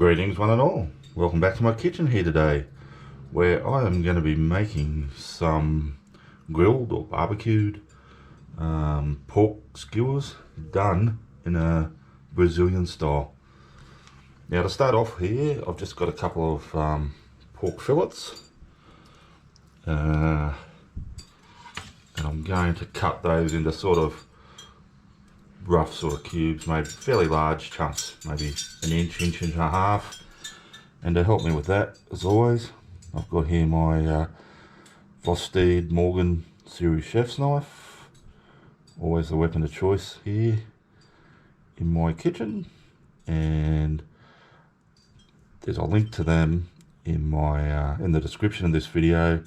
Greetings one and all. Welcome back to my kitchen here today, where I am going to be making some grilled or barbecued pork skewers done in a Brazilian style. Now to start off here, I've just got a couple of pork fillets and I'm going to cut those into sort of rough sort of cubes, maybe fairly large chunks, maybe an inch and a half. And to help me with that, as always, I've got here my Vostede Morgan series chef's knife, always the weapon of choice here in my kitchen, and there's a link to them in my in the description of this video.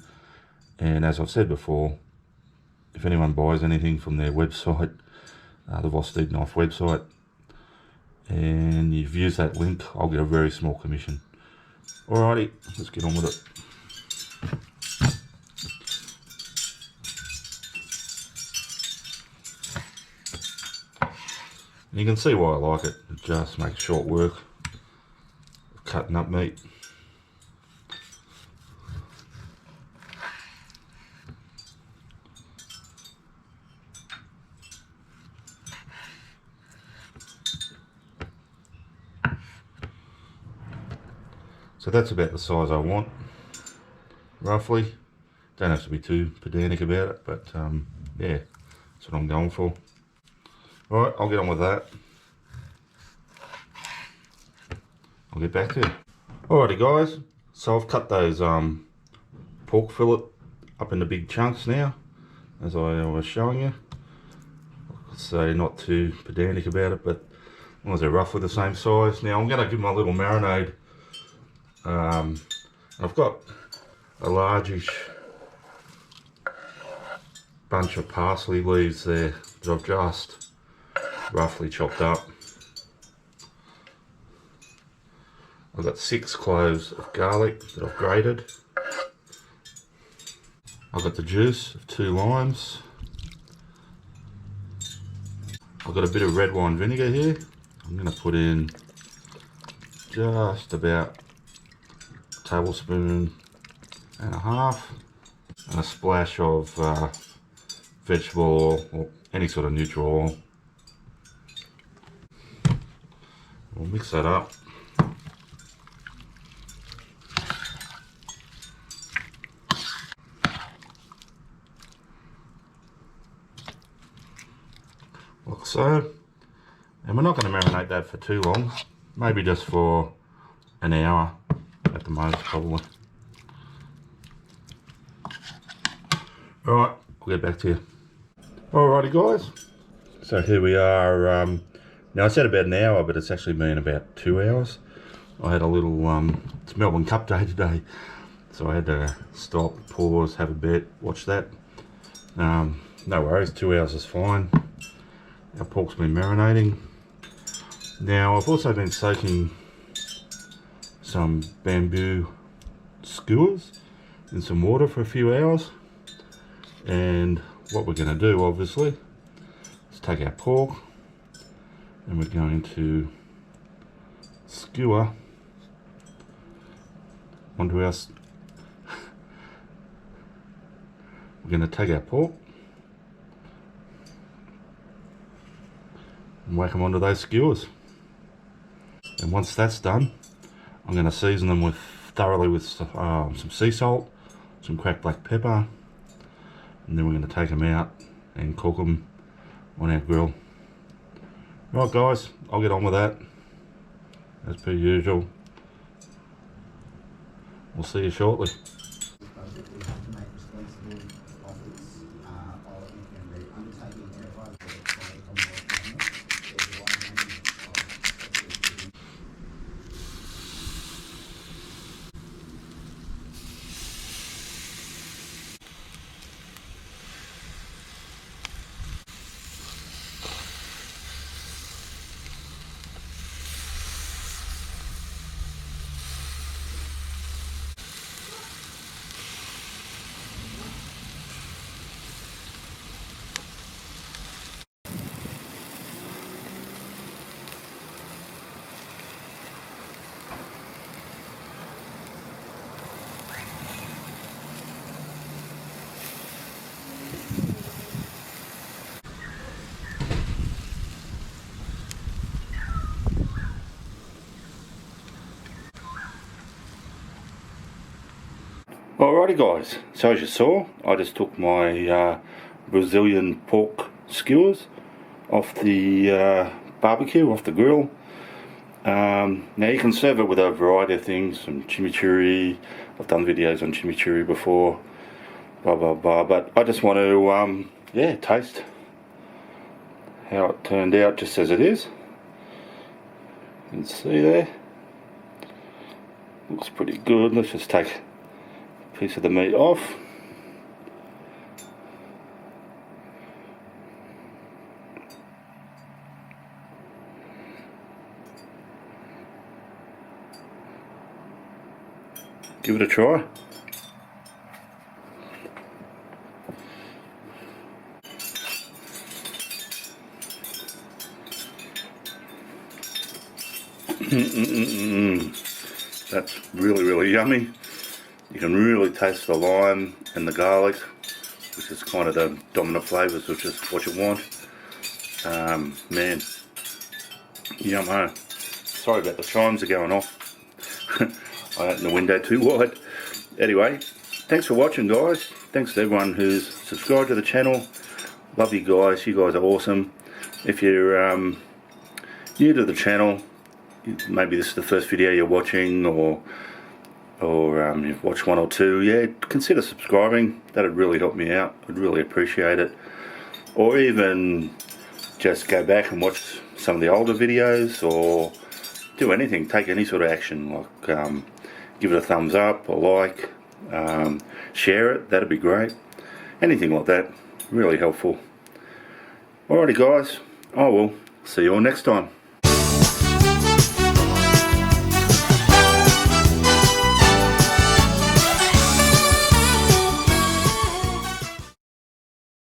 And as I've said before, if anyone buys anything from their website, the Vostede knife website, and you've used that link, I'll get a very small commission. Alrighty, let's get on with it. And you can see why I like it. It just makes short work of cutting up meat. So that's about the size I want, roughly. Don't have to be too pedantic about it, but yeah, that's what I'm going for. Alright, I'll get on with that. I'll get back to you. Alrighty guys, so I've cut those pork fillet up into big chunks now, as I was showing you. So not too pedantic about it, but as long as they're roughly the same size. Now I'm going to give them a little marinade. I've got a largish bunch of parsley leaves there that I've just roughly chopped up. I've got 6 cloves of garlic that I've grated. I've got the juice of 2 limes. I've got a bit of red wine vinegar here. I'm going to put in just about tablespoon and a half, and a splash of vegetable oil or any sort of neutral oil. We'll mix that up. Like so. And we're not going to marinate that for too long, maybe just for an hour at the most, probably. Alright, I'll get back to you. Alrighty guys, so here we are. Now I said about an hour, but it's actually been about 2 hours. I had a little, it's Melbourne Cup Day today, so I had to stop, pause, have a bit, watch that. No worries, 2 hours is fine. Our pork's been marinating. Now I've also been soaking some bamboo skewers in some water for a few hours, and what we're going to do obviously is take our pork and we're going to skewer onto our we're going to take our pork and whack them onto those skewers, and once that's done, I'm going to season them thoroughly with some sea salt, some cracked black pepper, and then we're going to take them out and cook them on our grill. Right guys, I'll get on with that as per usual. We'll see you shortly. Alrighty guys, so as you saw, I just took my Brazilian pork skewers off the barbecue, off the grill. Now you can serve it with a variety of things, some chimichurri. I've done videos on chimichurri before, blah blah blah, but I just want to yeah, taste how it turned out just as it is. You can see there, looks pretty good. Let's just take a piece of the meat off. Give it a try. That's really yummy. You can really taste the lime and the garlic, which is kind of the dominant flavours, which is what you want. Man, yum-ho. Sorry about the chimes are going off. I opened the window too wide. Anyway, thanks for watching guys. Thanks to everyone who's subscribed to the channel. Love you guys. You guys are awesome. If you're new to the channel, maybe this is the first video you're watching, or you've watched one or two, yeah, consider subscribing. That'd really help me out. I'd really appreciate it. Or even just go back and watch some of the older videos, or do anything, take any sort of action, like give it a thumbs up, or like, share it, that'd be great. Anything like that, really helpful. Alrighty guys, I will see you all next time.